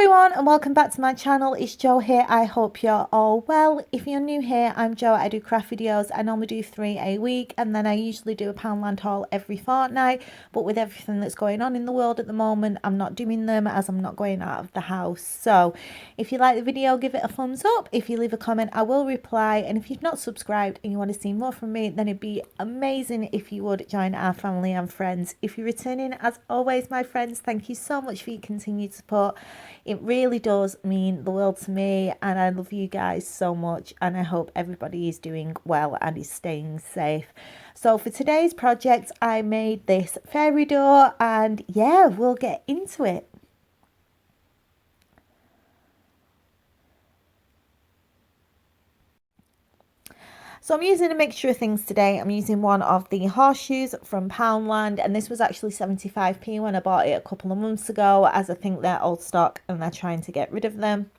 everyone and welcome back to my channel. It's Jo here. I hope you're all well. If you're new here, I'm Jo. I do craft videos. I normally do 3 a week and then I usually do a Poundland haul every fortnight, but with everything that's going on in the world at the moment, I'm not doing them as I'm not going out of the house. So if you like the video, give it a thumbs up. If you leave a comment, I will reply, and if you've not subscribed and you want to see more from me, then it'd be amazing if you would join our family and friends. If you're returning, as always, my friends, thank you so much for your continued support. It really does mean the world to me, and I love you guys so much, and I hope everybody is doing well and is staying safe. So for today's project, I made this fairy door, and yeah, we'll get into it. So I'm using a mixture of things today. I'm using one of the horseshoes from Poundland, and this was actually 75p when I bought it a couple of months ago, as I think they're old stock and they're trying to get rid of them.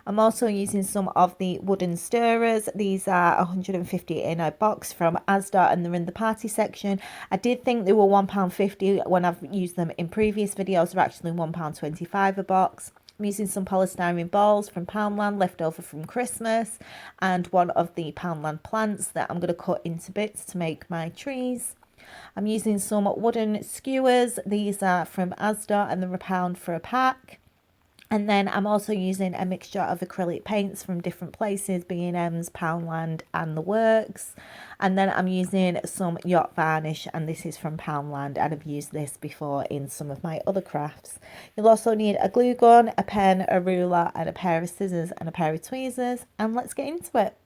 I'm also using some of the wooden stirrers. These are 150 in a box from Asda, and they're in the party section. I did think they were £1.50 when I've used them in previous videos. They're actually £1.25 a box. I'm using some polystyrene balls from Poundland left over from Christmas, and one of the Poundland plants that I'm going to cut into bits to make my trees. I'm using some wooden skewers. These are from Asda and they're £1 for a pack. And then I'm also using a mixture of acrylic paints from different places, B&M's, Poundland and The Works. And then I'm using some yacht varnish, and this is from Poundland, and I've used this before in some of my other crafts. You'll also need a glue gun, a pen, a ruler and a pair of scissors and a pair of tweezers, and let's get into it.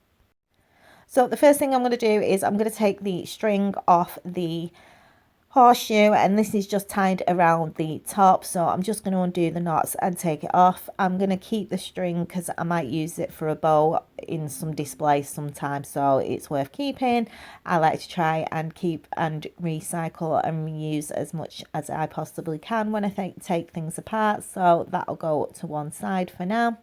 So the first thing I'm going to do is I'm going to take the string off the horseshoe, and this is just tied around the top, so I'm just going to undo the knots and take it off. I'm going to keep the string because I might use it for a bow in some display sometime, so it's worth keeping. I like to try and keep and recycle and reuse as much as I possibly can when I take things apart, so that'll go to one side for now.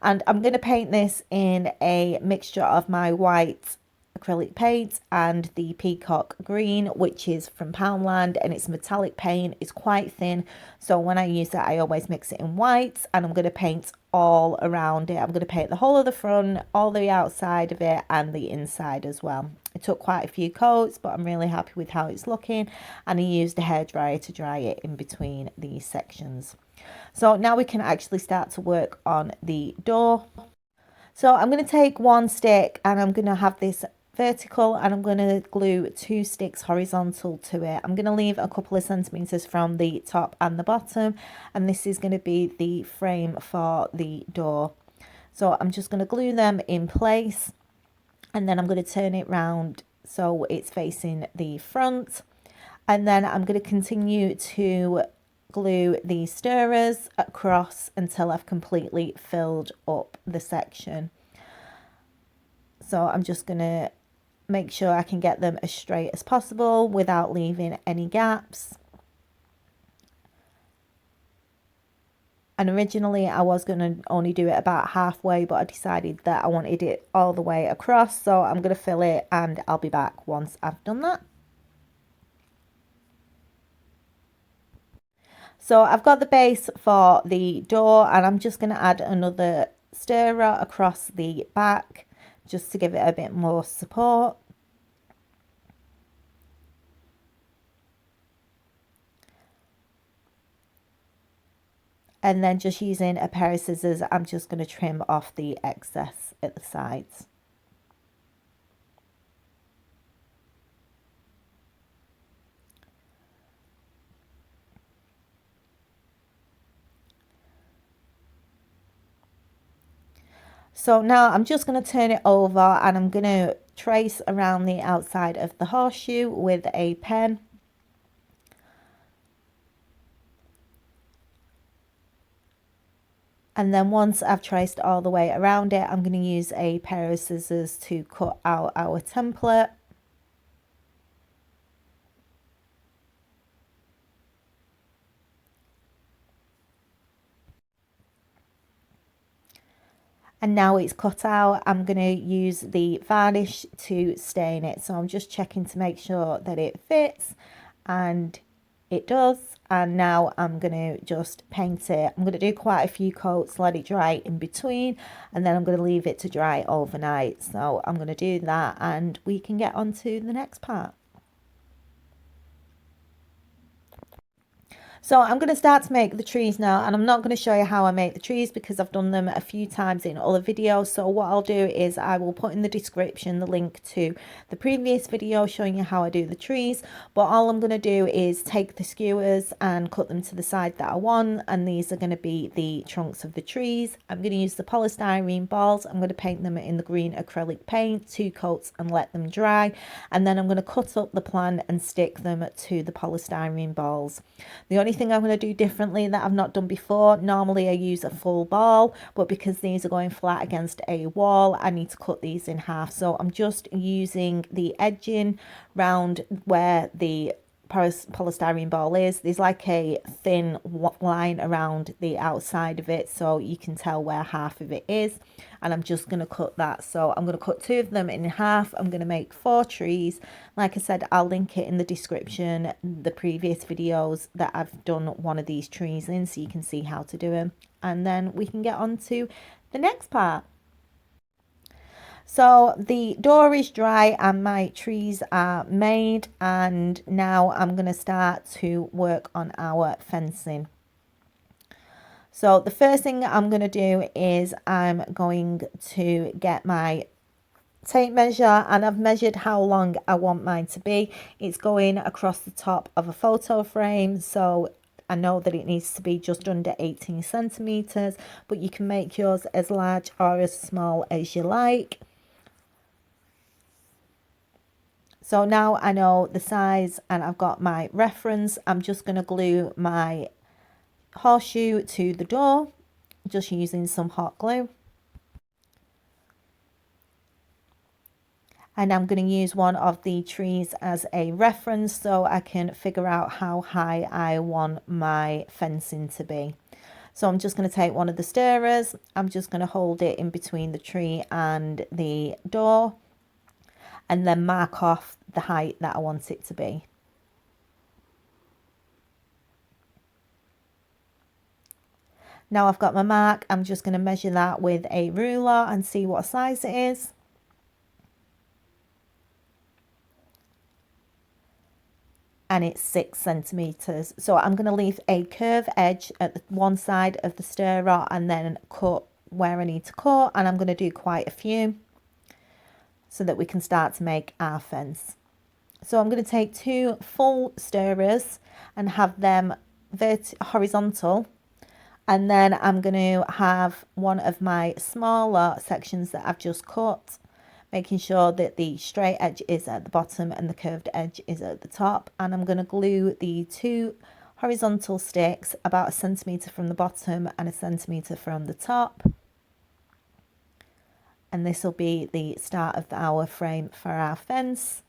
And I'm going to paint this in a mixture of my white acrylic paint and the peacock green, which is from Poundland, and it's metallic paint. It's quite thin, so when I use it I always mix it in white, and I'm going to paint all around it. I'm going to paint the whole of the front, all the outside of it and the inside as well. It took quite a few coats, but I'm really happy with how it's looking, and I used a hairdryer to dry it in between these sections. So now we can actually start to work on the door. So I'm going to take one stick and I'm going to have this vertical, and I'm going to glue 2 sticks horizontal to it. I'm going to leave a couple of centimeters from the top and the bottom, and this is going to be the frame for the door. So I'm just going to glue them in place, and then I'm going to turn it round so it's facing the front, and then I'm going to continue to glue the stirrers across until I've completely filled up the section. So I'm just going to make sure I can get them as straight as possible without leaving any gaps. And originally I was going to only do it about halfway, but I decided that I wanted it all the way across, so I'm going to fill it and I'll be back once I've done that. So I've got the base for the door, and I'm just going to add another stirrer across the back just to give it a bit more support. And then just using a pair of scissors, I'm just going to trim off the excess at the sides. So now I'm just going to turn it over, and I'm going to trace around the outside of the horseshoe with a pen. And then once I've traced all the way around it, I'm going to use a pair of scissors to cut out our template. And now it's cut out, I'm going to use the varnish to stain it. So I'm just checking to make sure that it fits, and it does. And now I'm going to just paint it. I'm going to do quite a few coats, let it dry in between, and then I'm going to leave it to dry overnight. So I'm going to do that and we can get on to the next part. So I'm going to start to make the trees now, and I'm not going to show you how I make the trees because I've done them a few times in other videos. So what I'll do is I will put in the description the link to the previous video showing you how I do the trees. But all I'm going to do is take the skewers and cut them to the side that I want, and these are going to be the trunks of the trees. I'm going to use the polystyrene balls. I'm going to paint them in the green acrylic paint, 2 coats, and let them dry. And then I'm going to cut up the plan and stick them to the polystyrene balls. The only thing I'm going to do differently that I've not done before, normally I use a full ball, but because these are going flat against a wall, I need to cut these in half. So I'm just using the edging round where the polystyrene ball is. There's like a thin line around the outside of it, so you can tell where half of it is, and I'm just going to cut that. So I'm going to cut 2 of them in half. I'm going to make 4 trees. Like I said, I'll link it in the description, the previous videos that I've done one of these trees in, so you can see how to do them, and then we can get on to the next part. So the door is dry and my trees are made, and now I'm going to start to work on our fencing. So the first thing I'm going to do is I'm going to get my tape measure, and I've measured how long I want mine to be. It's going across the top of a photo frame, so I know that it needs to be just under 18 centimeters, but you can make yours as large or as small as you like. So now I know the size and I've got my reference. I'm just going to glue my horseshoe to the door, just using some hot glue. And I'm going to use one of the trees as a reference so I can figure out how high I want my fencing to be. So I'm just going to take one of the stirrers. I'm just going to hold it in between the tree and the door, and then mark off the height that I want it to be. Now I've got my mark, I'm just going to measure that with a ruler and see what size it is. And it's 6 centimeters. So I'm going to leave a curved edge at the one side of the stirrer and then cut where I need to cut, and I'm going to do quite a few so that we can start to make our fence. So I'm going to take 2 full stirrers and have them horizontal, and then I'm going to have one of my smaller sections that I've just cut, making sure that the straight edge is at the bottom and the curved edge is at the top, and I'm going to glue the 2 horizontal sticks about 1 centimeter from the bottom and 1 centimeter from the top. And this will be the start of our frame for our fence.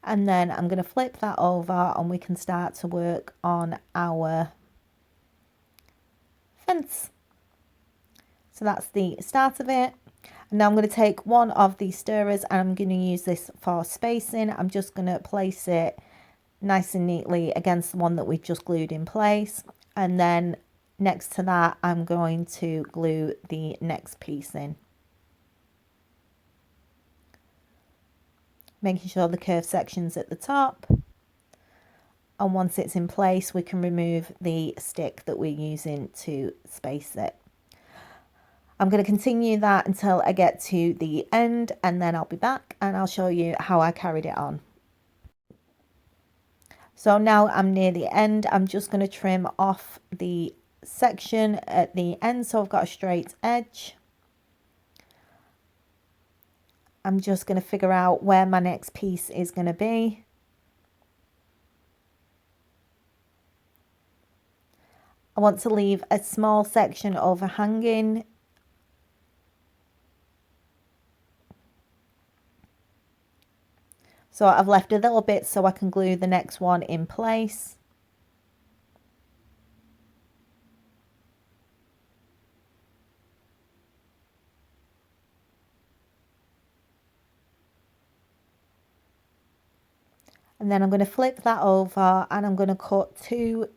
And then I'm going to flip that over and we can start to work on our fence. So that's the start of it. And now I'm going to take one of these stirrers and I'm going to use this for spacing. I'm just going to place it nice and neatly against the one that we've just glued in place. And then next to that, I'm going to glue the next piece in, making sure the curved section's at the top. And once it's in place, we can remove the stick that we're using to space it. I'm going to continue that until I get to the end, and then I'll be back and I'll show you how I carried it on. So now I'm near the end. I'm just going to trim off the section at the end so I've got a straight edge. I'm just going to figure out where my next piece is going to be. I want to leave a small section overhanging. So I've left a little bit so I can glue the next one in place. And then I'm going to flip that over and I'm going to cut 2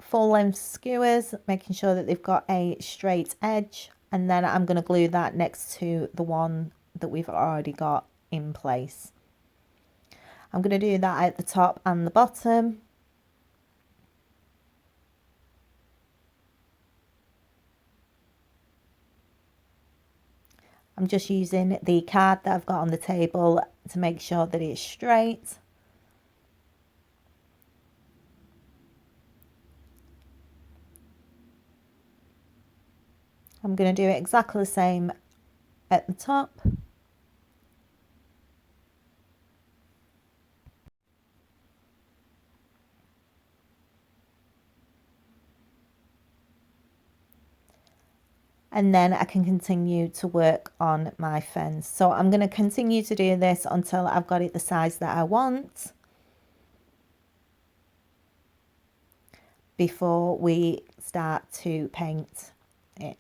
full length skewers, making sure that they've got a straight edge. And then I'm going to glue that next to the one that we've already got in place. I'm going to do that at the top and the bottom. I'm just using the card that I've got on the table to make sure that it's straight. I'm going to do it exactly the same at the top. And then I can continue to work on my fence. So I'm going to continue to do this until I've got it the size that I want before we start to paint it.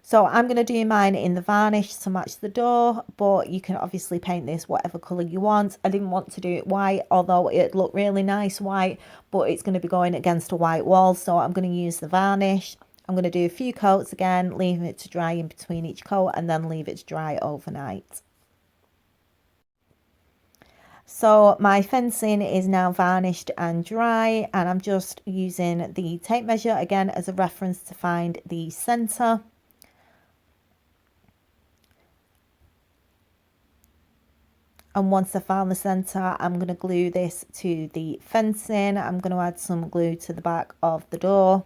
So I'm going to do mine in the varnish to match the door, but you can obviously paint this whatever colour you want. I didn't want to do it white, although it looked really nice white, but it's going to be going against a white wall, so I'm going to use the varnish. I'm going to do a few coats again, leaving it to dry in between each coat, and then leave it to dry overnight. So my fencing is now varnished and dry, and I'm just using the tape measure again as a reference to find the centre. And once I found the centre, I'm going to glue this to the fencing. I'm going to add some glue to the back of the door.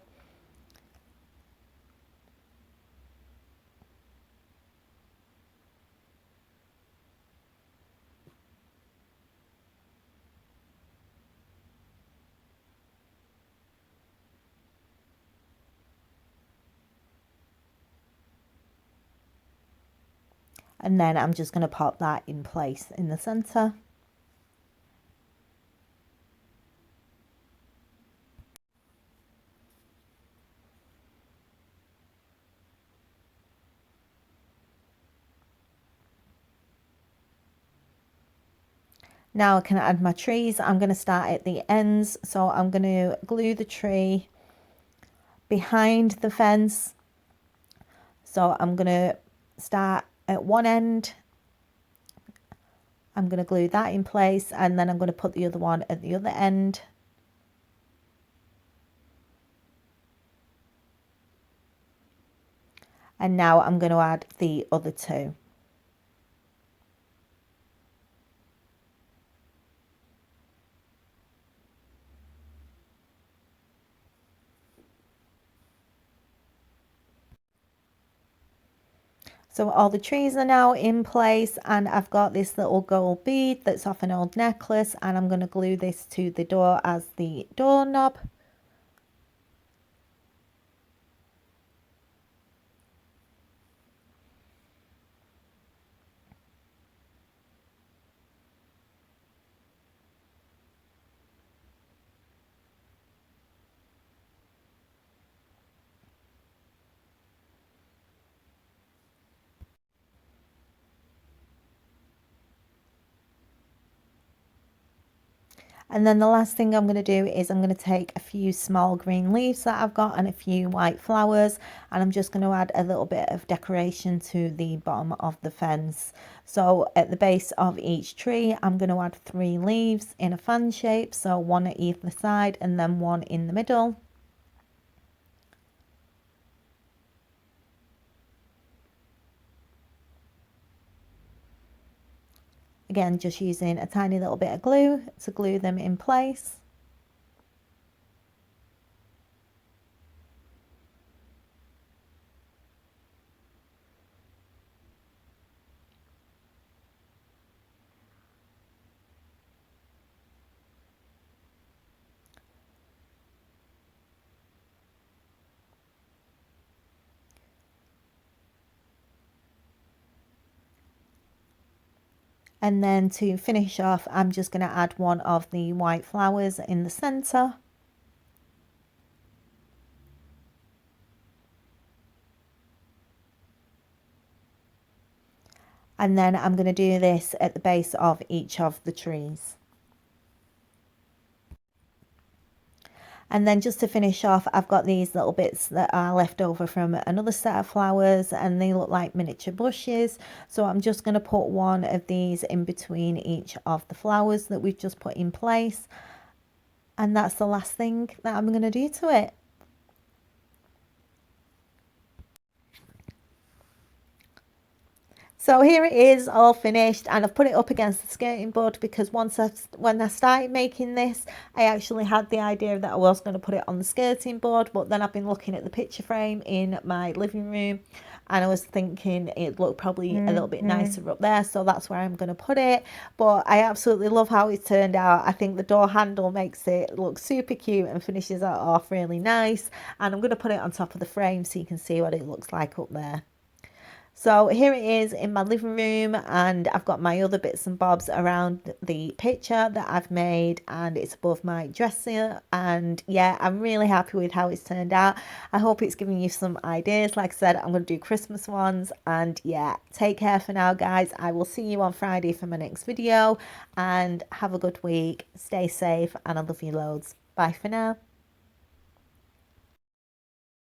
And then I'm just going to pop that in place in the centre. Now I can add my trees. I'm going to start at the ends. So I'm going to glue the tree behind the fence. So I'm going to start at one end. I'm going to glue that in place, and then I'm going to put the other one at the other end. And now I'm going to add the other 2. So all the trees are now in place, and I've got this little gold bead that's off an old necklace, and I'm going to glue this to the door as the doorknob. And then the last thing I'm going to do is I'm going to take a few small green leaves that I've got and a few white flowers, and I'm just going to add a little bit of decoration to the bottom of the fence. So at the base of each tree, I'm going to add 3 leaves in a fan shape, so 1 at either side and then 1 in the middle. Again, just using a tiny little bit of glue to glue them in place. And then to finish off, I'm just going to add 1 of the white flowers in the centre. And then I'm going to do this at the base of each of the trees. And then just to finish off, I've got these little bits that are left over from another set of flowers, and they look like miniature bushes. So I'm just going to put one of these in between each of the flowers that we've just put in place. And that's the last thing that I'm going to do to it. So here it is, all finished, and I've put it up against the skirting board because when I started making this, I actually had the idea that I was going to put it on the skirting board, but then I've been looking at the picture frame in my living room, and I was thinking it looked probably a little bit nicer up there, so that's where I'm going to put it. But I absolutely love how it turned out. I think the door handle makes it look super cute and finishes it off really nice, and I'm going to put it on top of the frame so you can see what it looks like up there. So here it is in my living room, and I've got my other bits and bobs around the picture that I've made, and it's above my dresser. And yeah, I'm really happy with how it's turned out. I hope it's giving you some ideas. Like I said, I'm going to do Christmas ones, and yeah, take care for now, guys. I will see you on Friday for my next video, and have a good week. Stay safe, and I love you loads. Bye for now.